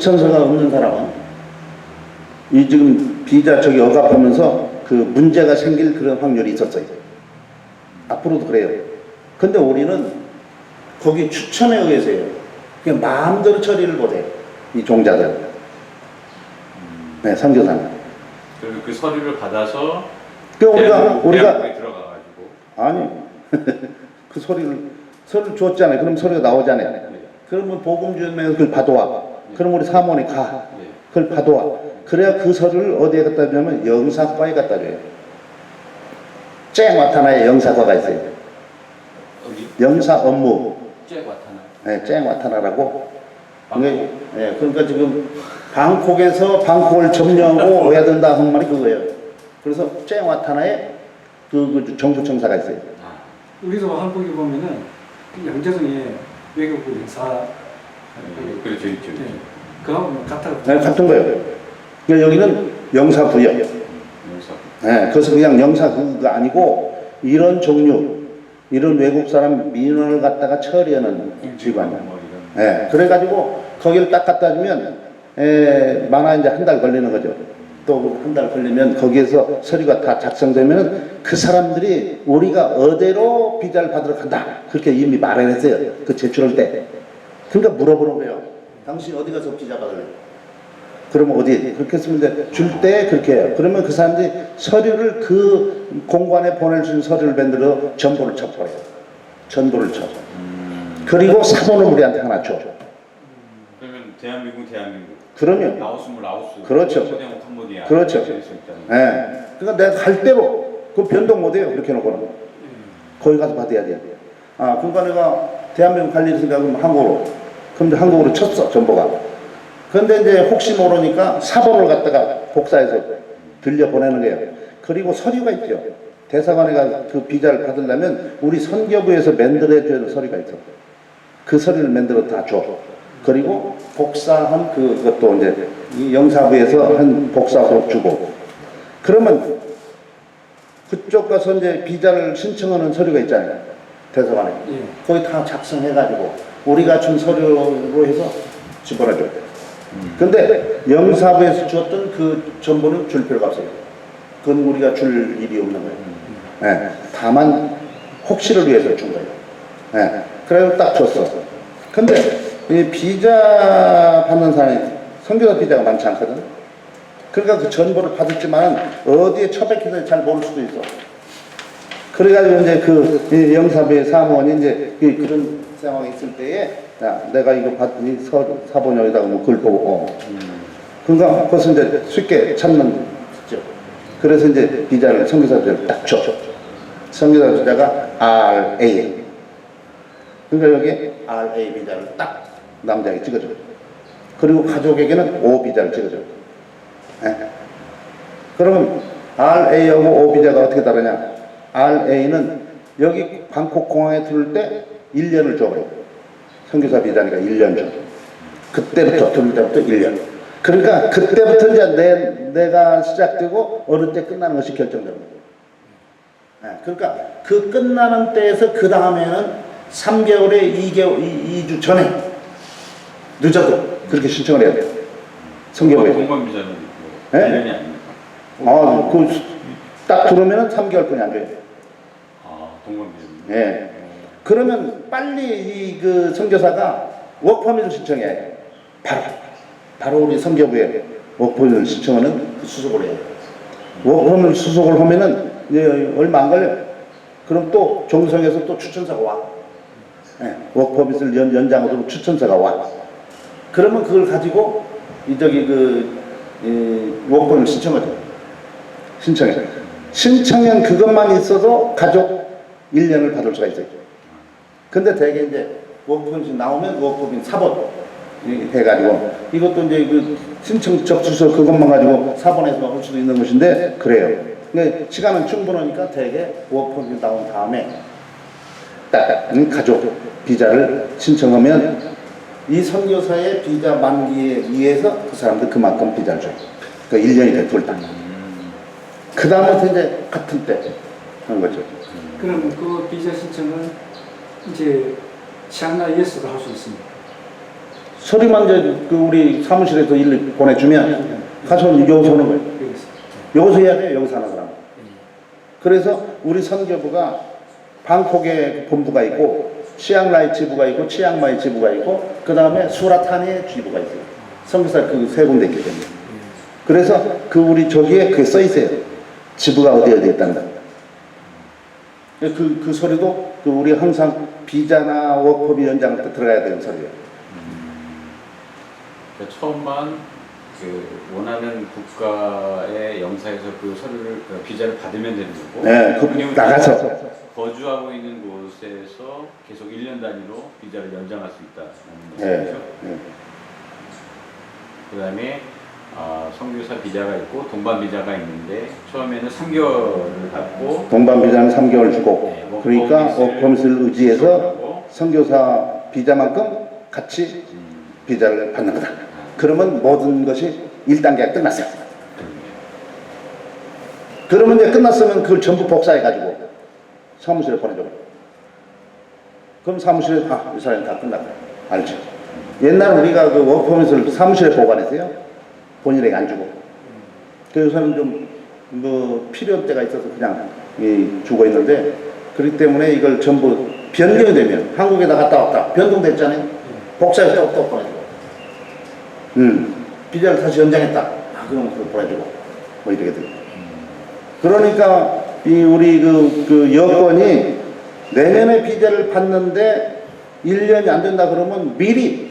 선서가 없는 사람은 이 지금 비자 저기 억압하면서 그 문제가 생길 그런 확률이 있었어요. 앞으로도 그래요. 근데 우리는 거기 추천에 의해서요. 그냥 마음대로 처리를 못해요. 이 종자들. 네, 선교사는. 그러면 그 서류를 받아서 우리가 대학교에 들어가가지고 아니 그 서류를 줬잖아요. 그럼 서류가 나오잖아요. 네. 그러면 복음주연맹에서 그걸 받아와. 그럼 우리 사모님 가. 네. 그걸 받아와. 그래야 그 서류를 어디에 갖다 주냐면 영사과에 갖다 줘요. 쨍와타나에 영사과가 있어요. 어디? 영사 업무. 쨍와타나. 네, 쨍와타나라고. 네, 그러니까 지금 방콕을 점령하고 오야 된다 하는 말이 그거예요. 그래서 쨍와타나에 그 정부청사가 있어요. 우리도 한국에 보면은 양재동에 외교부 영사 그렇죠, 있죠. 네. 그하고 같아. 네, 같은 거예요. 그러니까 여기는 영사부요. 영사. 네, 그래서 그냥 영사부가 아니고 이런 종류, 이런 외국 사람 민원을 갖다가 처리하는 기관이에요. 네, 그래가지고 거기를 딱 갖다 주면 많아 이제 한 달 걸리는 거죠. 또 한 달 걸리면 거기에서 서류가 다 작성되면 그 사람들이 우리가 어디로 비자를 받으러 간다 그렇게 이미 말을 했어요. 그 제출할 때. 그러니까 물어보는 거예요. 당신 어디 가서 비자 받을래? 그러면 어디? 그렇게 했으면 줄 때 그렇게 해요. 그러면 그 사람들이 서류를 그 공관에 보낼 수 있는 서류를 만들어 전보를 쳐버려요. 전보를 쳐. 그리고 사본을 우리한테 하나 줘. 그러면 대한민국. 그러면 라오스. 그렇죠. 캄보디아. 그렇죠. 네. 그러니까 내가 갈 대로 그 변동 못해요. 그렇게 해놓고는 거기 가서 받아야 돼. 그러니까 내가 대한민국 갈 일이 생각하면 한국으로. 그럼 한국으로 쳤어 전보가. 그런데 이제 혹시 모르니까 사본을 갖다가 복사해서 들려 보내는 거예요. 그리고 서류가 있죠. 대사관에 가서 그 비자를 받으려면 우리 선교부에서 만들어줘야 서류가 있어. 그 서류를 만들어 다 줘. 그리고 복사한 그것도 이제 이 영사부에서 한 복사로 주고. 그러면 그쪽 가서 이제 비자를 신청하는 서류가 있잖아요. 대사관에. 예. 거기 다 작성해가지고 우리가 준 서류로 해서 집어넣어줘야 돼요. 근데 영사부에서 주었던 그 정보는 줄 필요가 없어요. 그건 우리가 줄 일이 없는 거예요. 네. 다만 혹시를 위해서 준 거예요. 네. 그래서 딱 줬어. 근데 이 비자 받는 사람이 선교사 비자가 많지 않거든. 그러니까 그 정보를 받았지만 어디에 처박혀서 잘 모를 수도 있어. 그래가지고 이제 그 영사부의 사무원이 이제 그런 상황이 있을 때에 야, 내가 이거 받니 사본 여기다가 뭐 글 보고 그러니까 그것은 이제 쉽게 찾는 거죠. 그래서 이제 비자를 선교사 비자를 딱 줘. 선교사 비자가 RA. 그러니까 여기 RA 비자를 딱 남자에게 찍어줘. 그리고 가족에게는 O 비자를 찍어줘. 네. 그러면 RA하고 O 비자가 어떻게 다르냐? RA는 여기 방콕 공항에 들을 때 1년을 줘버려. 선교사 비자니까 1년 줘. 그때부터 들을 때부터 1년. 그러니까 그때부터 이제 내가 시작되고 어느 때 끝나는 것이 결정되는 거예요. 네. 그러니까 그 끝나는 때에서 그 다음에는 3개월에 2주 전에 늦어도 그렇게 신청을 해야 돼요. 선교부에. 공관 비자는 네? 1년이 아닙니까? 딱 들어오면 3개월뿐이 안 돼요. 공관 비자. 네. 그러면 빨리 그 선교사가 워크퍼밋을 신청해야 해요. 바로 우리 선교부에 워크퍼밋을 신청하는 그 수속을 해요. 워크퍼밋 수속을 하면은 이제 얼마 안 걸려요. 그럼 또 정성에서 또 추천서가 와. 네. 워크퍼밋을 연장하도록 추천서가 와. 그러면 그걸 가지고 워크퍼밋을 신청하죠. 신청한 그것만 있어도 가족 1년을 받을 수가 있어요. 근데 대개 이제 워크퍼밋이 나오면 워크퍼밋 사본 해가지고 이것도 이제 그 신청 접수서 그것만 가지고 사본에서 할 수도 있는 것인데 그래요. 근데 시간은 충분하니까 대개 워크퍼밋이 나온 다음에 딱 가족 비자를 신청하면 이 선교사의 비자 만기에 의해서 그 사람들 그만큼 비자를 줘요. 그러니까 1년이 돼 돌다. 그 다음부터 이제 같은 때 하는 거죠. 그럼 그 비자 신청은 이제 샹나 예스로 할 수 있습니다. 서류만 이제 그 우리 사무실에서 일 보내주면 가서 여기서 오는 거예요. 여기 있어요. 여기서 해야 돼요. 여기서 하는 사람. 그래서 우리 선교부가 방콕에 본부가 있고 치앙라이 지부가 있고 치앙마이 지부가 있고 그 다음에 수라타니에 지부가 있어요. 선교사 그 세 군데 있기 때문에. 그래서 그 우리 저기에 그게 써 있어요. 지부가 어디 있단다. 그 서류도 그 우리 항상 비자나 워크업이 연장 때 들어가야 되는 서류예요. 그러니까 처음만 그 원하는 국가의 영사에서 그 서류를 그 비자를 받으면 되는 거고. 네, 그 그리고 나가서 거주하고 있는 곳에서 계속 1년 단위로 비자를 연장할 수 있다는 네, 말씀이죠. 네. 그다음에 선교사 비자가 있고 동반 비자가 있는데 처음에는 3개월을 받고 동반 비자는 3개월 주고 네, 그러니까 워크퍼밋을 의지해서 지원하고 선교사 비자만큼 같이 비자를 받는 거다. 그러면 모든 것이 1단계가 끝났어요. 그러면 이제 끝났으면 그걸 전부 복사해가지고 사무실에 보내줘. 그럼 사무실에 이 사람이 다 끝났다. 알죠? 옛날 우리가 그 워크퍼밋을 사무실에 보관했어요. 본인에게 안 주고. 그 요새는 좀 뭐 필요 때가 있어서 그냥 주고 있는데 그렇기 때문에 이걸 전부 변경이 되면 한국에다 갔다 왔다 변동됐잖아요. 복사해서 또 보내주고. 비자를 다시 연장했다. 그러면 그걸 보내주고 뭐 이렇게 돼요. 그러니까 이 우리 그 여권이 내년에 비자를 받는데 1년이 안 된다 그러면 미리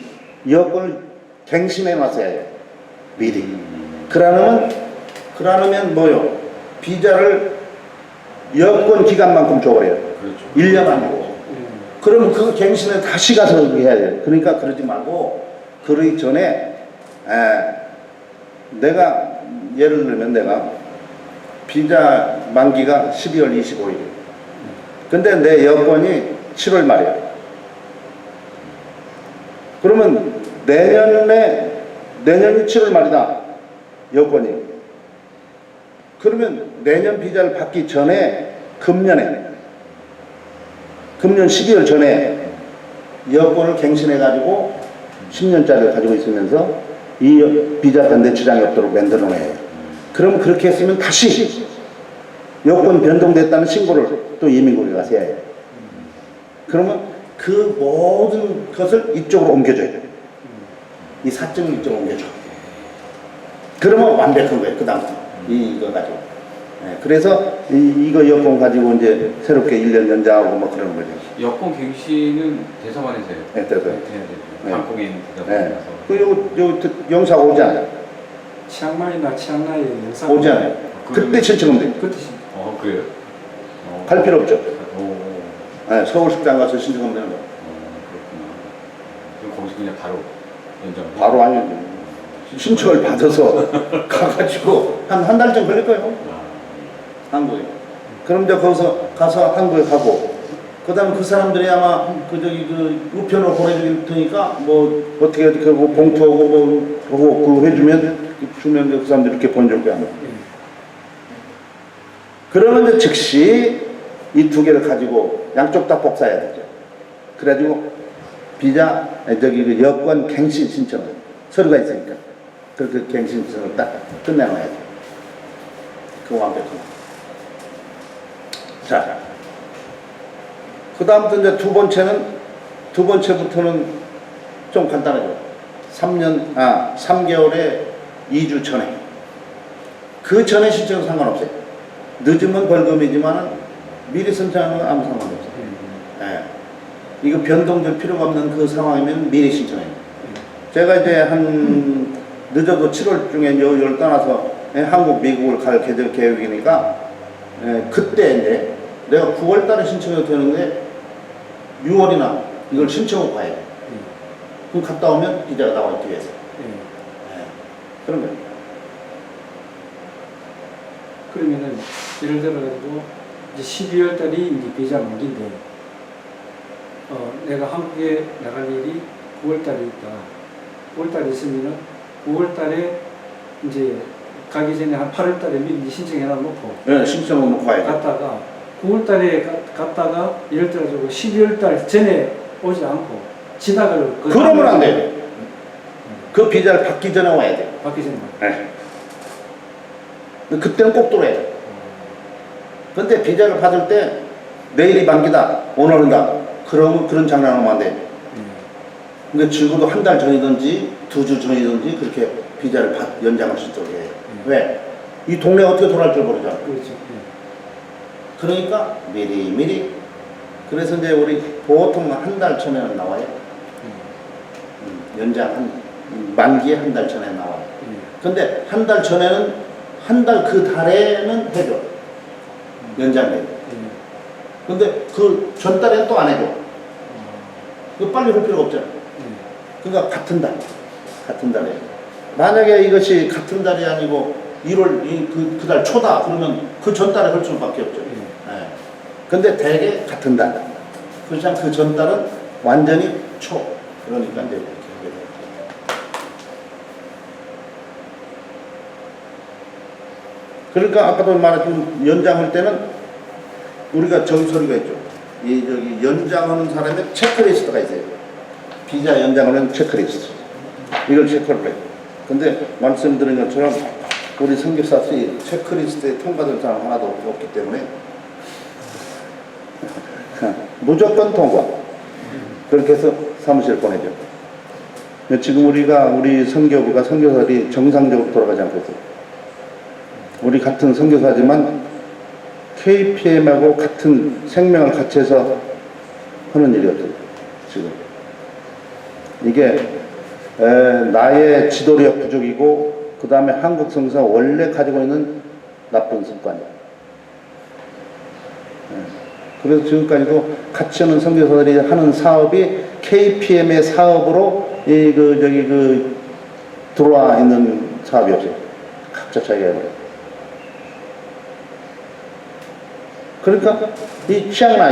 여권을 갱신해 놨어야 해요. 미리. 그러면 뭐요? 비자를 여권 기간만큼 줘버려요. 그렇죠. 1년 아니고. 그러면 그 갱신을 다시 가서 해야 돼요. 그러니까 그러지 말고 그러기 전에 내가 예를 들면 내가 비자 만기가 12월 25일이에요. 근데 내 여권이 7월 말이야. 그러면 내년이 7월 말이다. 여권이. 그러면 내년 비자를 받기 전에 금년 12월 전에 여권을 갱신해가지고 10년짜리를 가지고 있으면서 이 비자 반대 주장이 없도록 만들어내요. 그럼 그렇게 했으면 다시 여권 변동됐다는 신고를 또 이민국에 가서 해야 해요. 그러면 그 모든 것을 이쪽으로 옮겨줘야 돼요. 이 사증을 이쪽으로 옮겨줘. 그러면 완벽한 거예요. 그 다음부터. 이거 가지고. 네, 그래서 이거 여권 가지고 이제 새롭게 1년 연장하고 뭐 그러는 거죠. 여권 갱신은 대사관에서 해요. 네, 대사관. 해야 되죠. 네. 방콕에 있는 네. 대사관에서. 요 영사가 오지 않아요. 치앙마이나 치앙라이 영상 오지 않아요. 그때 신청하면 돼요. 그때 그래요? 갈 필요 없죠. 오. 네, 서울식당 가서 신청하면 되는 거예요. 그렇구나. 그럼 거기서 그냥 바로 연장. 바로 아니죠. 신청을 받아서 가가지고 한 달 좀 걸릴 거예요. 한국에. 그럼 이제 거기서 가서 한국에 가고, 그 다음에 그 사람들이 아마 그 우편으로 보내줄 테니까 뭐 어떻게 뭐 봉투하고 뭐 그거 해주면 그 사람들이 이렇게 보내줄 거야. 그러면 이제 즉시 이 두 개를 가지고 양쪽 다 복사해야 되죠. 그래가지고 비자, 그 여권 갱신 신청을 서류가 있으니까 그 갱신 신청을 딱 끝내놔야죠. 그거 완벽합니다. 자, 그 다음부터 이제 두 번째부터는 좀 간단하죠. 3개월에 2주 전에. 그 전에 신청은 상관없어요. 늦으면 벌금이지만 미리 신청하는 건 아무 상관없어요. 네. 이거 변동될 필요가 없는 그 상황이면 미리 신청해요. 제가 이제 늦어도 7월 중에 여기를 떠나서 한국, 미국을 갈 계획이니까 그때 이제 내가 9월 달에 신청해도 되는데 6월이나 이걸 신청하고 가야 돼. 그럼 갔다 오면 비자가 나와 뒤에서. 그런 거예요. 그러면은 예를 들어가지고 이제 12월 달이 이제 비자 만기인데 내가 한국에 나갈 일이 9월 달에 있다. 9월 달에 있으면은 9월 달에 이제 가기 전에 한 8월 달에 미리 신청해 놓고 네, 신청을 놓고 가야 돼. 갔다가 9월 달에 갔다가 예를 들어서 12월 달 전에 오지 않고 지나갈 그러면 안 돼요. 그 비자를 받기 전에 와야 돼요. 받기 전에. 네. 그때는 꼭 들어야 돼요. 근데 비자를 받을 때 내일이 만기다, 오늘은다. 그러면 그런 장난하면 안 돼요. 근데 적어도 한 달 전이든지 2주 전이든지 그렇게 비자를 연장할 수 있도록 해요. 왜? 이 동네 어떻게 돌아갈 줄 모르잖아. 그렇죠. 그러니까 미리. 그래서 이제 우리 보통 한 달 전에는 나와요. 연장 만기에 한 달 전에 나와요. 근데 한 달 전에는 한 달 그 달에는 해줘. 연장해요. 근데 그 전달에는 또 안 해줘. 그 빨리 할 필요가 없잖아. 그러니까 같은 달에. 만약에 이것이 같은 달이 아니고 1월 그 달 초다 그러면 그 전달에 할 수밖에 없죠. 네. 근데 대개 같은 달. 그렇지만 그 전달은 완전히 초. 그러니까 이제 이렇게 하게 돼요. 그러니까 아까도 말했지만 연장할 때는 우리가 정서리가 있죠. 저기 연장하는 사람의 체크리스트가 있어요. 비자 연장하는 체크리스트. 이걸 체크를 해요. 근데 말씀드린 것처럼 우리 선교사들이 체크리스트에 통과될 사람 하나도 없기 때문에 무조건 통과. 그렇게 해서 사무실 보내죠. 지금 우리 선교부가 선교사들이 정상적으로 돌아가지 않고 있어요. 우리 같은 선교사지만 KPM하고 같은 생명을 같이 해서 하는 일이 없어요. 지금. 이게 나의 지도력 부족이고 그 다음에 한국 선교사가 원래 가지고 있는 나쁜 습관이야. 그래서 지금까지도 같이 하는 선교사들이 하는 사업이 KPM의 사업으로 들어와 있는 사업이 없어요. 각자 자기가 해버려요. 그러니까 이 치앙라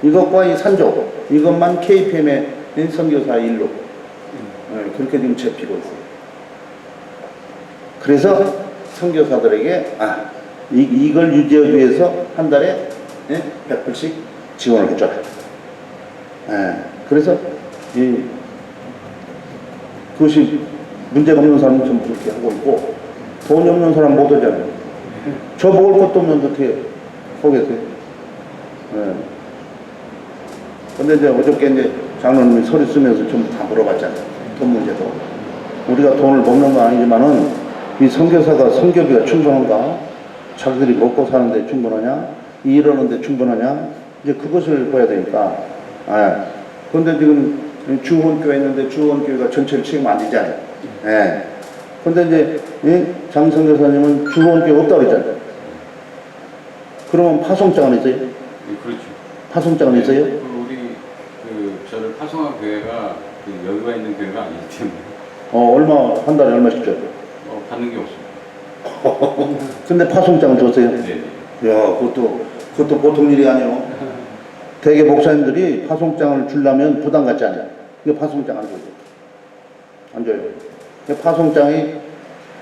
이것과 이 산조 이것만 KPM의 선교사 일로 그렇게 지금 잡히고 있어요. 그래서 선교사들에게 이걸 유지하기 위해서 한 달에 100불씩 지원을 해줘라. 그래서 그것이 문제가 없는 사람은 전부 그렇게 하고 있고 돈이 없는 사람 못 하잖아요. 저 먹을 것도 없는데 어떻게 하겠어요? 근데 이제 어저께 이제 장로님이 서류 쓰면서 좀 다 물어봤잖아요. 돈 문제도. 우리가 돈을 먹는 건 아니지만은 이 선교사가 선교비가 충분한가? 자기들이 먹고 사는데 충분하냐? 일하는데 충분하냐? 이제 그것을 봐야 되니까. 그런데 지금 주원교회 있는데 주원교회가 전체를 책임 안 지잖아요. 근데 이제 장 선교사님은 주원교회 없다고 그랬잖아요. 그러면 파송장은 있어요? 그렇죠. 파송장은 있어요? 우리 저를 파송한 교회가 여기가 있는 교회가 아니기 때문에. 한 달에 얼마씩 줘요? 받는 게 없어요. 근데 파송장은 줬어요? 네. 야, 그것도 보통 일이 아니에요. 대개 목사님들이 파송장을 주려면 부담 갖지 않아요. 이거 파송장 안 줘요. 안 줘요. 파송장이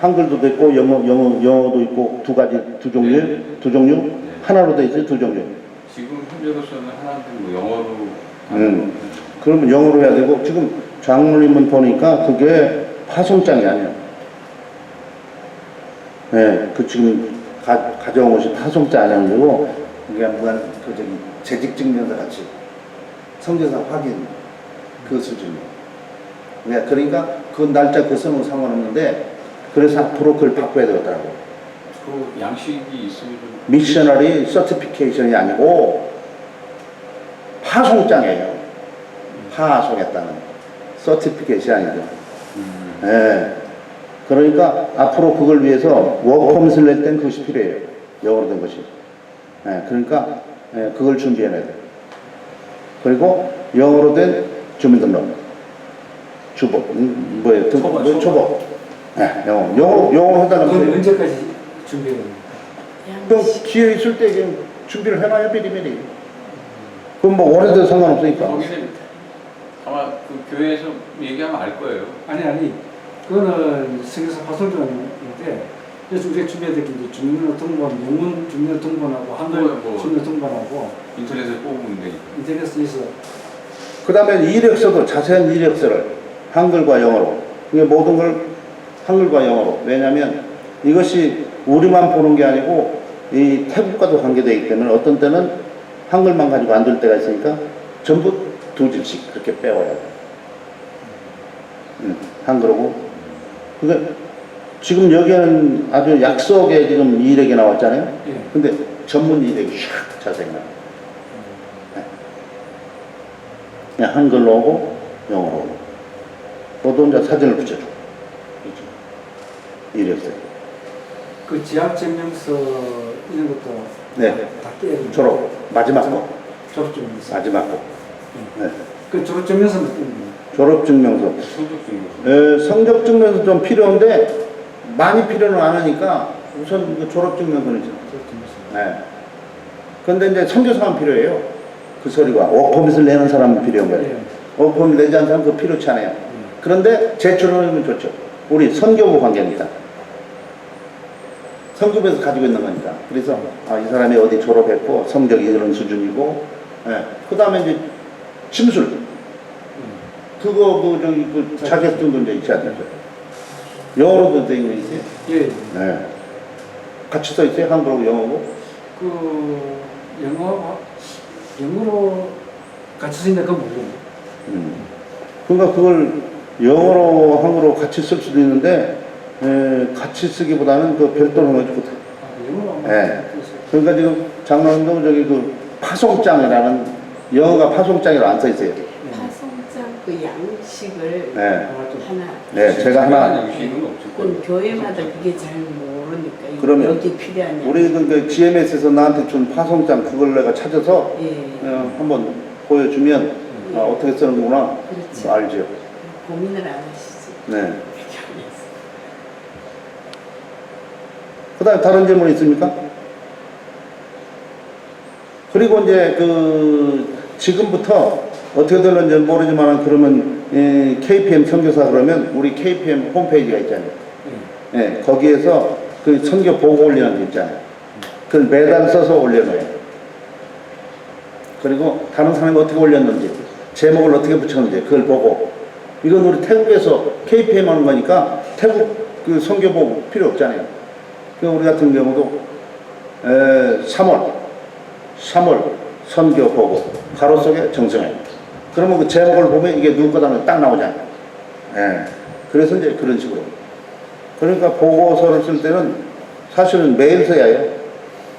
한글도 있고 영어도 있고 두 종류? 네. 두 종류? 네. 하나로 돼 있어요? 두 종류? 지금 현재로서는 하나는 영어로 그러면 영어로 해야 되고 지금 장로님은 보니까 그게 파송장이 아니에요. 지금 가져온 것이 파송장이 아니고 그게 무한 재직증명서 같이 성교사 확인 그 수준이에요. 그러니까 그 날짜 그 쓰는 상관없는데 그래서 앞으로 그걸 바꿔야 되겠더라고. 그 양식이 있으면 미셔너리 서티피케이션이 아니고 파송장이에요. 파송했다는 서티피케이션이 아니죠. 그러니까 앞으로 그걸 위해서 워크퍼밋을 낼 땐 그것이 필요해요. 영어로 된 것이. 그러니까 그걸 준비해내야 돼요. 그리고 영어로 된 주민등록, 주복, 초복. 영어로 해달라면. 그건 언제까지 준비해야 됩니까? 그럼 기회 있을 때 그냥 준비를 해놔요, 미리미리. 그럼 뭐 오래돼도 상관없으니까. 거기는 아마 그 교회에서 얘기하면 알 거예요. 아니. 그거는 성교사 파송장인데 우리가 준비해야 될 게 이제 주민등록등본, 영문 주민등록등본하고 한글 주민등록등본하고 인터넷에 뽑으면 되니까. 인터넷에서 그 다음에 이력서도 자세한 이력서를 한글과 영어로 이게 모든 걸 한글과 영어로. 왜냐하면 이것이 우리만 보는 게 아니고 이 태국과도 관계되어 있기 때문에 어떤 때는 한글만 가지고 안 될 때가 있으니까 전부 두 줄씩 그렇게 빼와야 돼. 한글하고. 그러니까 지금 여기는 아주 약속에 지금 이력이 나왔잖아요. 예. 근데 전문 이력이 샥 자세히 나와요. 그냥 한글로 오고 영어로 오고. 너도 혼자 사진을 붙여줘. 이력서. 그 지학증명서 이런 것도 네. 다 떼야 졸업. 마지막 거. 졸업증명서. 마지막 거. 네. 그 졸업증명서는 떼는 졸업증명서. 성적증명서. 성적증명서 좀 필요한데 많이 필요는 안 하니까 우선 그 졸업증명서는 있어요. 졸업증명서. 네. 근데 이제 선교사만 필요해요. 그 소리가 워크퍼밋을 내는 사람은 필요한 거예요. 예. 워크퍼밋 내지 않는 사람은 그거 필요치 않아요. 그런데 제출하면 좋죠. 우리 선교부 관계니까. 선교부에서 가지고 있는 거니까. 그래서 이 사람이 어디 졸업했고 성적이 이런 수준이고, 예. 그 다음에 이제 침술. 그거 그 자격증도 이제 있어야 되죠. 영어로도 되어 있는 거 있어요. 예. 네. 같이 써 있어요. 한국어하고 영어고. 그 영어로 같이 쓰니까 그건 모르고. 그러니까 그걸 영어로 한국어로 같이 쓸 수도 있는데 같이 쓰기보다는 그 별도로 해주고. 영어로 네. 그러니까 지금 장로님도 저기 그 파송장이라는 영어가 파송장이라고 안 써 있어요. 파송장 그 양식을 네. 하나. 네, 제가 하나. 양식은 없을 그건 거예요. 교회마다 그게 잘 모르니까 이거 그러면 어디 필요하냐. 우리 그 GMS에서 나한테 준 파송장 그걸 내가 찾아서 예. 한번 보여주면 어떻게 쓰는구나 그렇지. 알죠. 고민을 안 하시지. 네. 그다음 다른 질문 있습니까? 그리고 이제 그 지금부터 어떻게 될는지 모르지만 그러면 KPM 선교사 그러면 우리 KPM 홈페이지가 있잖아요. 예, 거기에서 그 선교 보고 올리는 게 있잖아요. 그걸 매달 써서 올려놔요. 그리고 다른 사람이 어떻게 올렸는지, 제목을 어떻게 붙였는지 그걸 보고. 이건 우리 태국에서 KPM 하는 거니까 태국 그 선교 보고 필요 없잖아요. 그 우리 같은 경우도 3월 선교 보고 가로 속에 정성해. 그러면 그 제목을 보면 이게 누구 거다는 딱 나오잖아요. 예. 그래서 이제 그런 식으로. 그러니까 보고서를 쓸 때는 사실은 매일 써야 해요.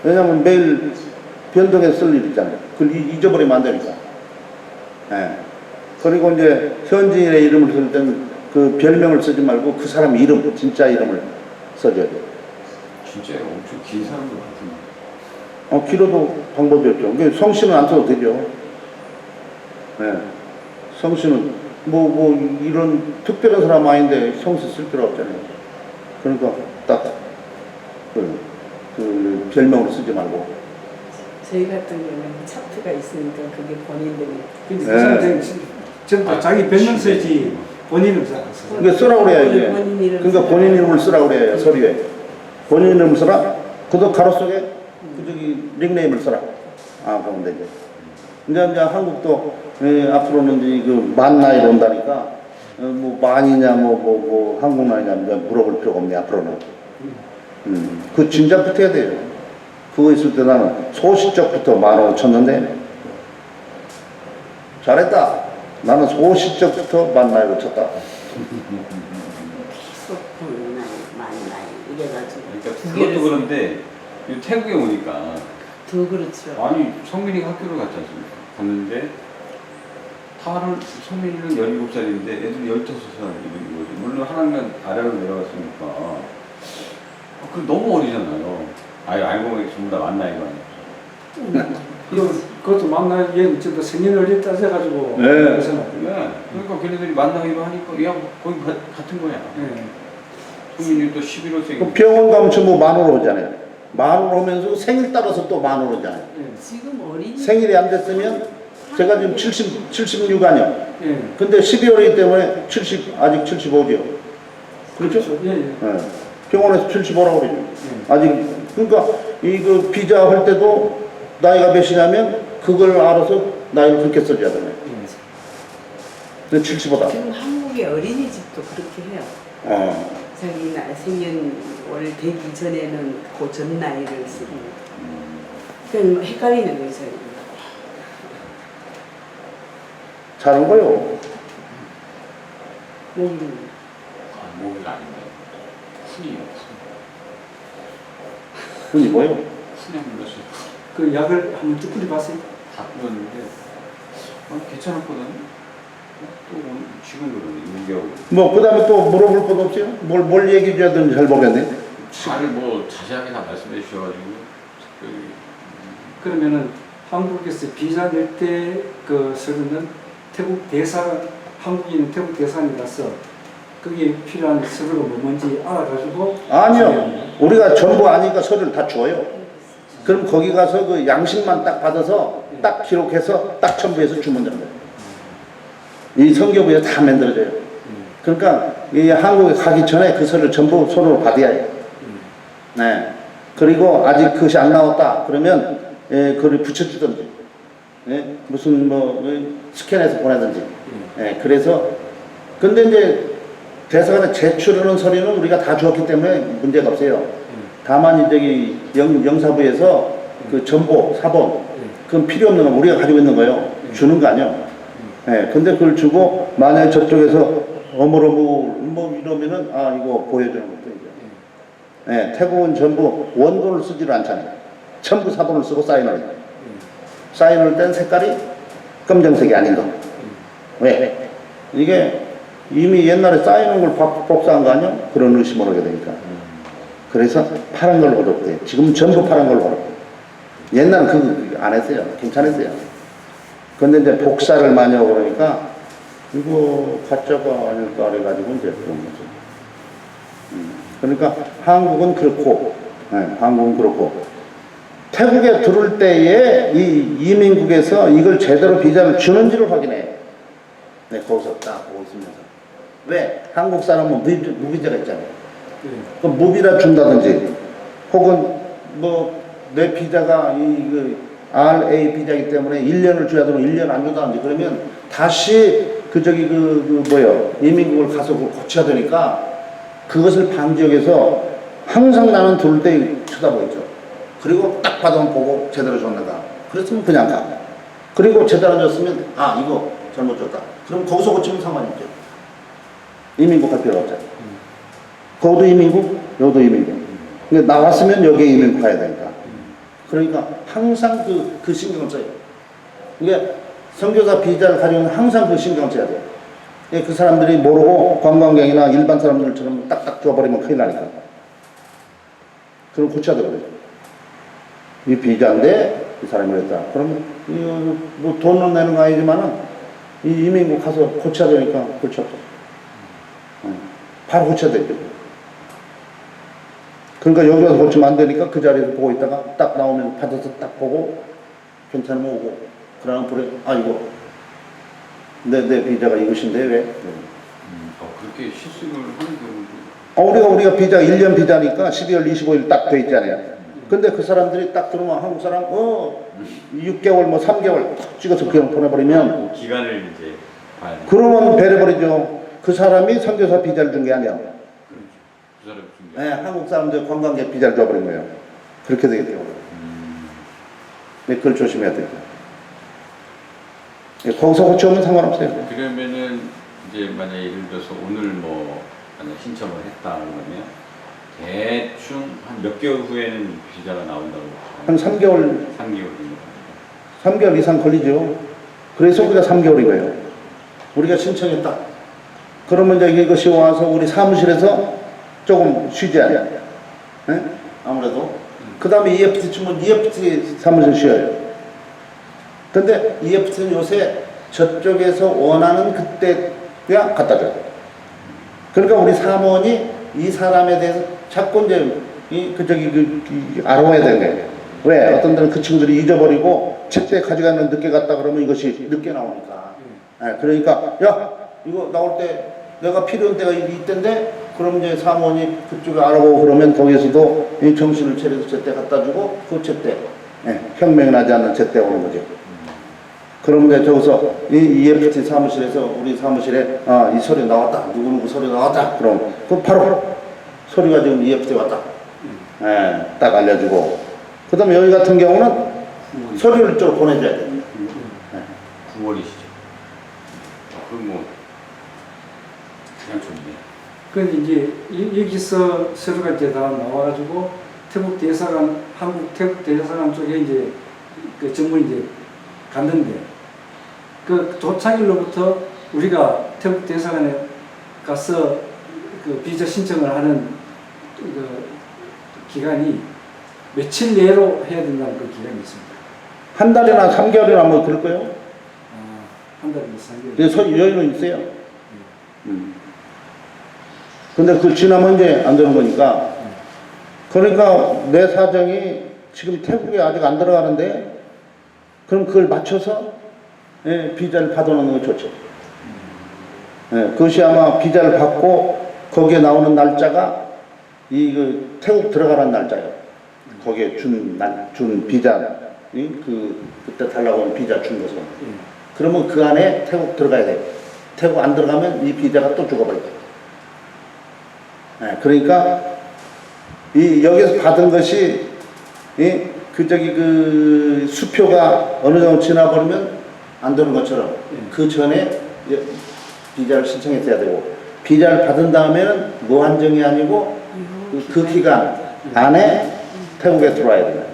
왜냐하면 매일 변동해서 쓸 일 있잖아요. 그걸 잊어버리면 안 되니까. 예. 그리고 이제 현지인의 이름을 쓸 때는 그 별명을 쓰지 말고 그 사람 이름, 진짜 이름을 써줘야 돼요. 진짜 엄청 긴 사람도 같은데. 길어도 방법이 없죠. 성씨는 안 써도 되죠. 네. 성씨는 뭐 이런 특별한 사람 아닌데 성씨 쓸 필요 없잖아요. 그러니까 딱 그 별명으로 쓰지 말고. 저희 같은 경우는 차트가 있으니까 그게 본인들이. 근데 네. 그 사람들은 전부 자기 별명 쓰지 본인은 잘 안 써. 그러니까 쓰라고 그래야 이제. 본인 이름 그러니까 본인 이름을 쓰라고 그래요, 서류에. 본인 이름을 쓰라? 그도 가로 속에 그 저기 닉네임을 써라. 그러면 되죠. 이제 한국도 앞으로는 이제 그 만 나이로 온다니까 뭐 만이냐 뭐 한국 나이냐 이제 물어볼 필요가 없네 앞으로는. 그 진작부터 해야 돼요. 그거 있을 때 나는 소시적부터 15,000 쳤는데 잘했다. 나는 소시적부터 만 나이로 쳤다. 계속 만나이 이래가지고. 그러니까 그것도 그런데 이 태국에 오니까 더 그렇죠. 아니 성민이가 학교를 갔지 않습니까? 갔는데 다른 성민이는 17살인데 애들 15살이거든. 물론 한 학년 아래로 내려갔으니까 그 너무 어리잖아요. 알고 보니 전부 다 만 나이가 아니에요. 그것도 만나기 얘는 진짜 생년월일 따져가지고. 네. 그래서는. 그러니까 걔네들이 만 나이로 하니까 야 거의 같은 거야. 예. 성민이 또 11월생. 그 병원 가면 전부 만으로 오잖아요. 만으로 오면서 생일 따라서 또 만으로 오잖아요. 지금 어린이 생일이 안 됐으면 제가 지금 76 아니요. 예. 근데 12월이기 때문에 아직 75죠. 그렇죠? 예, 예. 네. 병원에서 75라고 그러죠. 아직, 그러니까 그 비자 할 때도 나이가 몇이냐면 그걸 알아서 나이를 그렇게 써줘야 되네. 근데 75다. 지금 한국 한국의 어린이집도 그렇게 해요. 자기 생년월 되기 전에는 그 전 나이를 쓰고. 그냥 헷갈리는 거예요, 저희. 잘한 거요. 목이 아닌데 훈이요. 그게 뭐요? 훈이 불렀어요. 그 약을 한번 쭉 뿌려봤어요. 다 뿌렸는데 괜찮았거든요. 또 오늘 지금 그러네 6개월. 뭐 그다음에 또 물어볼 것도 없어요? 뭘 얘기해 줘야 되는지 잘 모르겠네. 잘 뭐 자세하게 다 말씀해 주셔가지고 그러면은 한국에서 비자 낼 때 그 서류는 태국 대사관, 한국인 태국 대사관에 가서 거기에 필요한 서류가 뭔지 알아가지고 아니요. 우리가 전부 아니까 서류를 다 줘요. 그럼 거기 가서 그 양식만 딱 받아서 딱 기록해서 딱 첨부해서 주면 되는 거예요. 이 성교부에 다 만들어져요. 그러니까 이 한국에 가기 전에 그 서류를 전부 손으로 받아야 해요. 네. 그리고 아직 그것이 안 나왔다 그러면 그걸 붙여주든지 무슨 뭐 스캔해서 보내든지. 그래서 근데 이제 대사관에 제출하는 서류는 우리가 다 주었기 때문에 문제가 없어요. 다만 저기 영사부에서 그 정보, 사본 그건 필요 없는 거 우리가 가지고 있는 거예요. 주는 거 아니요. 근데 그걸 주고 만약에 저쪽에서 어머러무 뭐 이러면은 이거 보여주는 것도 이제. 태국은 전부 원본을 쓰지를 않잖아요. 전부 사본을 쓰고 사인을 해요. 사인을 뗀 색깔이 검정색이 아닌 거. 왜? 이게 이미 옛날에 쌓이는 걸 복사한 거 아니야? 그런 의심을 하게 되니까. 그래서 파란 걸로 얻었대요. 지금 전부 파란 걸로 얻었대요. 옛날은 그거 안 했어요. 괜찮았어요. 근데 이제 복사를 많이 하고 그러니까 이거 가짜가 아닐까 그래가지고 이제 그런 거죠. 그러니까 한국은 그렇고, 한국은 그렇고, 태국에 들어올 때에 이 이민국에서 이걸 제대로 비자를 주는지를 확인해요. 거기서 딱 보고 있으면서. 왜? 한국 사람은 무비자가 있잖아요. 그럼 무비라 준다든지, 혹은 뭐 내 비자가 그 RA 비자이기 때문에 1년을 줘야 되면 1년 안 준다든지 그러면 다시 이민국을 가서 그걸 고쳐야 되니까 그것을 방지하기 위해서 항상 나는 들어올 때 쳐다보겠죠. 그리고 딱 받으면 보고 제대로 줬는가. 그랬으면 그냥 가. 그리고 제대로 안 줬으면 이거 잘못 줬다. 그럼 거기서 고치면 상관이 없죠. 이민국 할 필요 없잖아요. 거기도 이민국, 여기도 이민국. 그러니까 나왔으면 여기에 이민국 가야 되니까. 그러니까 항상 그 신경을 써요. 그러니까 선교사 비자를 가지고는 항상 그 신경을 써야 돼요. 그 사람들이 모르고 관광객이나 일반 사람들처럼 딱딱 줘버리면 큰일 나니까. 그럼 고쳐야 되거든요. 이 비자인데 이 사람이 그랬다. 그러면 뭐 돈은 내는 거 아니지만은 이 이민국 가서 고쳐야 되니까 고쳐. 바로 고쳐야 되죠. 그러니까 여기 와서 고치면 안 되니까 그 자리에서 보고 있다가 딱 나오면 받아서 딱 보고 괜찮으면 오고 그러면 이거 내 비자가 이것인데 왜? 그렇게 실수를 하는 경우도 우리가 비자가 1년 비자니까 12월 25일 딱 돼 있잖아요. 근데 그 사람들이 딱 들어오면 한국 사람 6개월 뭐 3개월 딱 찍어서 그냥 보내버리면 기간을 이제 봐야 돼. 그러면 배려버리죠. 그 사람이 선교사 비자를 준 게 아니야. 그 사람 준 게. 한국 사람들 관광객 비자를 줘버린 거예요. 그렇게 되겠죠. 그걸 조심해야 돼요. 거기서 고쳐오면 상관없어요. 그러면은 이제 만약에 예를 들어서 오늘 뭐 만약 신청을 했다 그러면 대충 한 몇 개월 후에는 비자가 나온다고. 한 3개월 3개월 이상 걸리죠. 그래서 우리가 3개월인 거예요. 우리가 신청했다. 그러면 이제 이것이 와서 우리 사무실에서 조금 쉬지 않아요. 아무래도. 그 다음에 EFT 주면 EFT 사무실 쉬어요. 근데 EFT는 요새 저쪽에서 원하는 그때야 갖다 줘요. 그러니까 우리 사무원이 이 사람에 대해서 자꾸 이제 알아봐야 되는 거예요. 왜? 어떤 데는 그 친구들이 잊어버리고 책대 가져가면 늦게 갔다 그러면 이것이 늦게 나오니까. 그러니까 이거 나올 때 내가 필요한 때가 이때인데 그럼 이제 사무원이 그쪽에 알아보고 그러면 거기에서도 이 정신을 차려서 제때 갖다 주고 그 제때 혁명이 나지 않는 제때 오는 거죠. 그러면 저기서 이 EFT 사무실에서 우리 사무실에 이 서류 나왔다. 누구누구 서류 나왔다. 그럼 바로 서류가 지금 EFT 왔다. 예, 딱 알려주고. 그 다음에 여기 같은 경우는 서류를 좀 보내줘야 돼. 9월이시죠. 그럼 뭐 그냥 좋네. 근데 이제 여기서 서류가 이제 다 나와가지고 태국 대사관, 한국 태국 대사관 쪽에 이제 그 전문이 이제 갔는데 그 도착일로부터 우리가 태국 대사관에 가서 그 비자 신청을 하는 그 기간이 며칠 내로 해야 된다는 그 기간이 있습니다. 한 달이나 3개월이나 뭐 그럴 거예요. 한 달이나 3개월. 근데 여유는 있어요. 근데 그 지나면 이제 안 되는 거니까. 그러니까 내 사정이 지금 태국에 아직 안 들어가는데 그럼 그걸 맞춰서 비자를 받아놓는 거 좋죠. 그것이 아마 비자를 받고 거기에 나오는 날짜가 태국 들어가는 날짜예요. 거기에 준 비자, 그때 달라고 하는 비자 준 것은. 그러면 그 안에 태국 들어가야 돼요. 태국 안 들어가면 이 비자가 또 죽어버려요. 그러니까 여기서 받은 것이 그 수표가 어느 정도 지나버리면 안 되는 것처럼 그 전에 비자를 신청했어야 되고 비자를 받은 다음에는 무한정이 아니고 그 기간 안에 태국에 들어와야 돼요.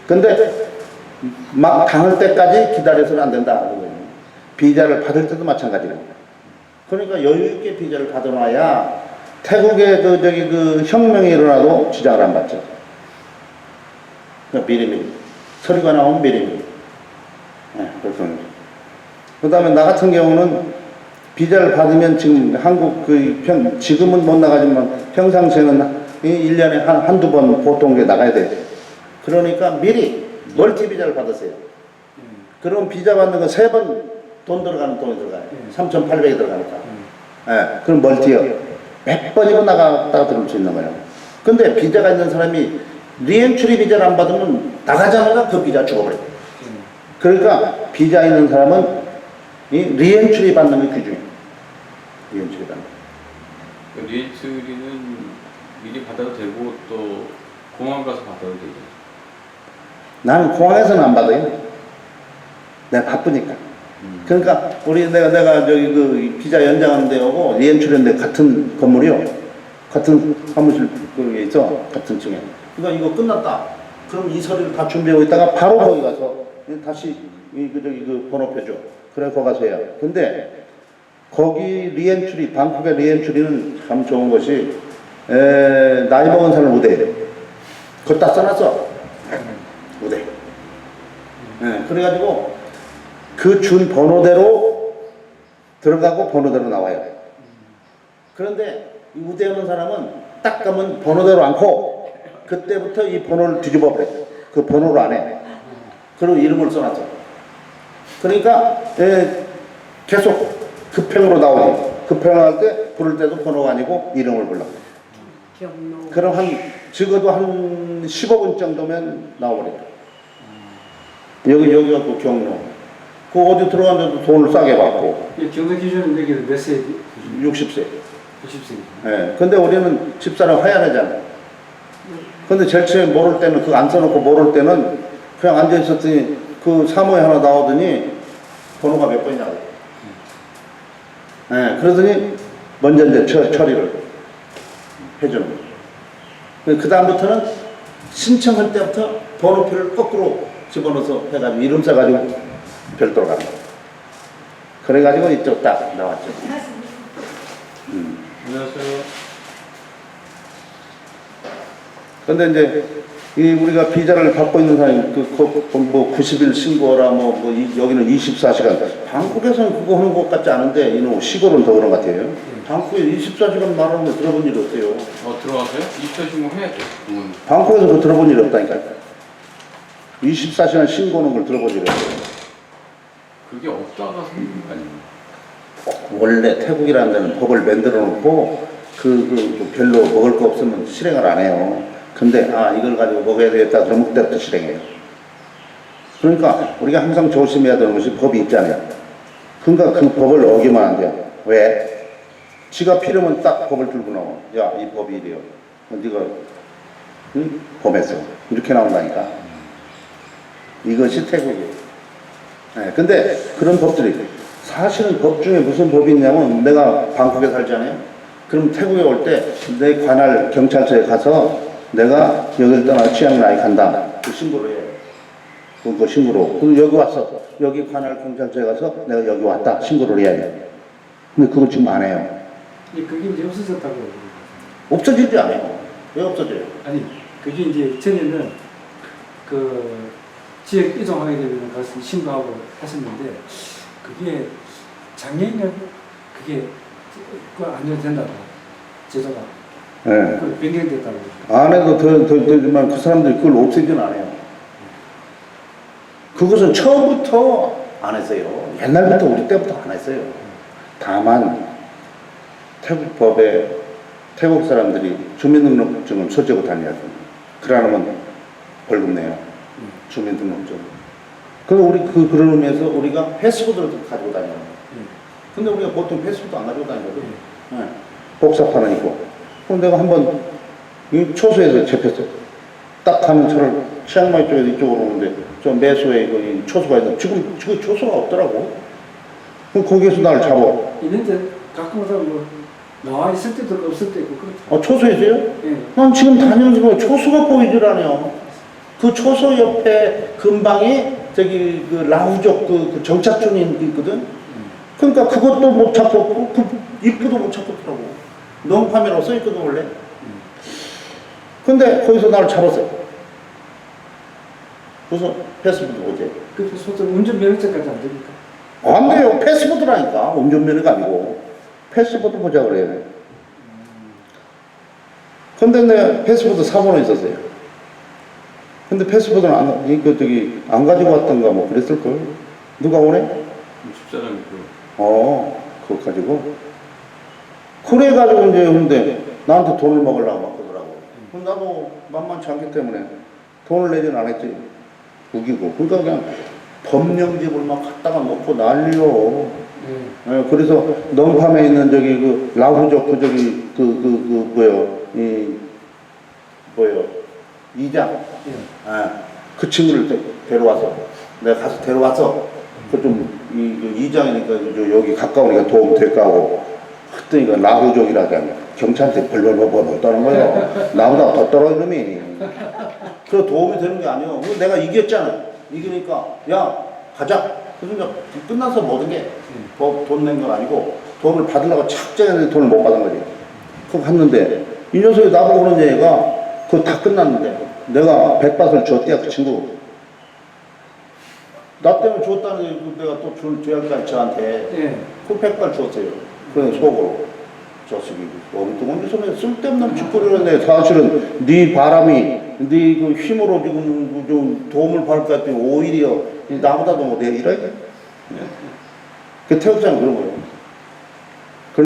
근데 막 당할 때까지 기다려서는 안 된다. 비자를 받을 때도 마찬가지입니다. 그러니까 여유 있게 비자를 받아놔야 태국에 그 혁명이 일어나도 지장을 안 받죠. 그러니까 미리미리 서류가 나오면 미리미리. 그렇습니다. 그 다음에 나 같은 경우는 비자를 받으면 지금 한국 지금은 못 나가지만 평상시에는 1년에 한두 번 보통 나가야 돼요. 그러니까 미리 멀티 비자를 받으세요. 그럼 비자 받는 거 3번 돈이 들어가요. 3,800이 들어가니까. 그럼 멀티요. 몇 번이고 나갔다가 들어올 수 있는 거예요. 근데 비자가 있는 사람이 리엔트리 비자를 안 받으면 나가자마자 그 비자 죽어버려요. 그러니까 비자 있는 사람은 리엔트리 받는 게 귀중해요. 리엔트리 받는 거. 리엔트리는 미리 받아도 되고 또 공항 가서 받아도 되죠. 나는 공항에서는 안 받아요. 내가 바쁘니까. 그러니까 내가 저기 그 비자 연장하는 데하고 리엔트리인데 같은 건물이요. 같은 사무실 그게 있어. 같은 층에. 그러니까 이거 끝났다. 그럼 이 서류를 다 준비하고 있다가 바로 거기 가서 다시 그 번호표 줘. 그래 거기 가서 해요. 근데 거기 리엔트리, 방콕의 리엔트리는 참 좋은 것이 나이 먹은 사람 우대해요. 그거 다 써놨어. 우대. 그래가지고 그 준 번호대로 들어가고 번호대로 나와요. 그런데 이 우대하는 사람은 딱 가면 번호대로 않고 그때부터 이 번호를 뒤집어 버려요. 그 번호를 안 해. 그리고 이름을 써놨어. 그러니까 계속 급행으로 나오지. 급행할 때 부를 때도 번호가 아니고 이름을 불러. 그럼 적어도 한 15분 정도면 나와버려요. 여기가 그 경로. 그 어디 들어갔는데도 돈을 싸게 받고. 경로 기준은 여기 몇 세? 60세. 60세. 근데 우리는 집사람 화야하잖아요. 근데 제일 처음에 모를 때는 그거 안 써놓고 모를 때는 그냥 앉아 있었더니 그 사무에 하나 나오더니 번호가 몇 번이냐고. 그러더니 먼저 이제 처리를 해주는 거죠. 그 다음부터는 신청할 때부터 번호표를 거꾸로 집어넣어서 해가지고 이름 써가지고 별도로 가는 거예요. 그래가지고 이쪽 딱 나왔죠. 안녕하세요. 근데 이제 우리가 비자를 받고 있는 사람이 뭐 90일 신고라 여기는 24시간. 방콕에서는 그거 하는 것 같지 않은데 이놈 시골은 더 그런 것 같아요. 방콕에 24시간 말하는 거 들어본 일이 없어요. 들어가세요? 24시간 해야죠. 방콕에서 그거 들어본 일이 없다니까요. 24시간 신고는 걸 들어본 일이 없어요. 그게 없다가 생긴 거 아닙니까? 원래 태국이라는 데는 법을 만들어 놓고 별로 먹을 거 없으면 실행을 안 해요. 근데 이걸 가지고 먹어야 되겠다 그러면 그때부터 실행해요. 그러니까 우리가 항상 조심해야 되는 것이 법이 있잖아요. 그러니까 그 법을 어기면 안 돼요. 왜? 지가 필요면 딱 법을 들고 나와. 야, 이 법이 이래요. 네가 응? 범했어. 이렇게 나온다니까. 이것이 태국이에요. 네, 근데 그런 법들이 사실은 법 중에 무슨 법이 있냐면 내가 방콕에 살잖아요. 그럼 태국에 올 때 내 관할 경찰서에 가서 내가 여기를 떠나 치앙라이 간다. 그 신고를 해요. 그 신고로. 그리고 여기 왔어. 여기 관할 경찰서에 가서 내가 여기 왔다. 신고를 해야 돼. 근데 그걸 지금 안 해요. 그게 이제 없어졌다고 그러거든요. 없어지지 않아요. 왜 없어져요? 아니 그게 이제 전에는 그 지역 이동하게 되면 가서 신고하고 했었는데 그게 작년에 그게 안 된다고 제도가 네. 그 변경됐다고. 안 해도 되지만 그 사람들이 그걸 없애지는 않아요. 그것은 처음부터 안 했어요. 옛날부터 우리 때부터 안 했어요. 다만 태국 법에 태국 사람들이 주민등록증을 소지하고 다녀야 됩니다. 그러면 벌금 내요. 주민등록증. 그래서 우리 그런 의미에서 우리가 패스포드를 가지고 다녀요. 근데 우리가 보통 패스포드 안 가지고 다니거든. 네. 복사판은 있고. 그럼 내가 한번 이 초소에서 잡혔어. 딱 가는 차를 치앙마이 쪽에서 이쪽으로 오는데 저 매수에 이 초소가 있는데 지금 초소가 없더라고. 그럼 거기에서 나를 잡아. 있는데 가끔가다 뭐 나와 있을 때도 있고 없을 때도 있고 그렇다. 초소에서요? 예. 난 지금 다니는 거 초소가 보이질 않아요. 그 초소 옆에 근방에 저기 그 라우족 그 정착촌이 있거든. 그러니까 그것도 못 찾고 그 입구도 못 찾고 있더라고. 너무 카메라가 써 있거든 원래. 근데 거기서 나를 잡았어요. 그래서 패스포드 보지. 그 소속 운전면허증까지 안 됩니까? 안 돼요. 패스포드라니까. 운전면허가 아니고. 패스포드 보자 그래요. 근데 내 패스포드 사본에 있었어요. 근데 패스포드는 안 가지고 왔던가 뭐 그랬을걸. 누가 오네? 집사람이 그거 가지고. 그래가지고 이제 근데 나한테 돈을 먹으려고 막 그러더라고. 그럼 나도 만만치 않기 때문에 돈을 내진 않았지. 우기고. 그러니까 그냥 법령집을 막 갖다가 놓고 난리요. 네, 그래서 넝팜에 있는 저기 그 라후족 그 저기 이장. 그 친구를 데려와서 내가 가서 데려와서 그 이장이니까 여기 가까우니까 도움 될까 하고 그랬더니 그 라후족이라더니 경찰한테 벌벌벌벌 떠는 거예요. 나보다 더 떨어 이놈이. 그 도움이 되는 게 아니에요. 내가 이겼잖아. 이기니까 야 가자. 그러니까 끝나서 모든 게 돈 낸 건 아니고 돈을 받으려고 착정했는데 돈을 못 받은 거지. 그거 갔는데 이 녀석이 나보고 그런 얘기가 그거 다 끝났는데 내가 백밭을 줬대야 그 친구. 나 때문에 줬다는 게 내가 또 줘야 할 거 아니 저한테. 그 백밭 줬어요. 그냥 속으로. 저식이 엉뚱한 소리 쓸데없는 짓거리를 내. 사실은 네 바람이 네 그 힘으로 지금 좀 도움을 받을 것 같더니 오히려 나보다도 뭐 내가 이러야 돼. 그 태국 사람 그런 거예요.